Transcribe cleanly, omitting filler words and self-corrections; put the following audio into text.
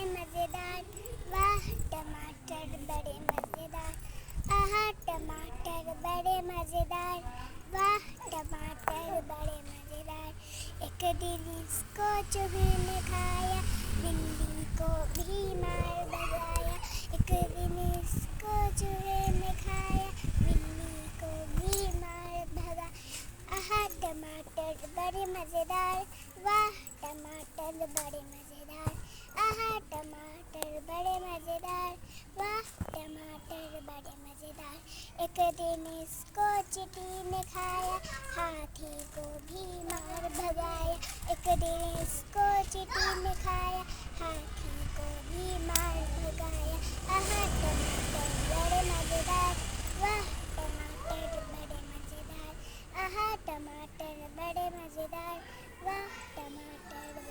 मज़ेदार, वाह टमाटर बड़े मज़ेदार, आहा टमाटर बड़े मज़ेदार, वाह टमाटर बड़े मज़ेदार। एक दिन इसको चूहे ने खाया, बिल्ली को भी मार भगाया। एक दिन इसको चूहे ने खाया, बिल्ली को भी मार भगा। आहा टमाटर बड़े मज़ेदार, वाह टमाटर बड़े मज़ेदार, आहा टमाटर बड़े मज़ेदार, वाह टमाटर बड़े मज़ेदार। एक दिन इसको चींटी ने खाया, हाथी को भी मार भगाया। एक दिन इसको चींटी ने खाया, हाथी को भी मार भगाया। आहा टमाटर बड़े मज़ेदार, वाह टमाटर बड़े मज़ेदार, आहा टमाटर बड़े मज़ेदार, वाह टमाटर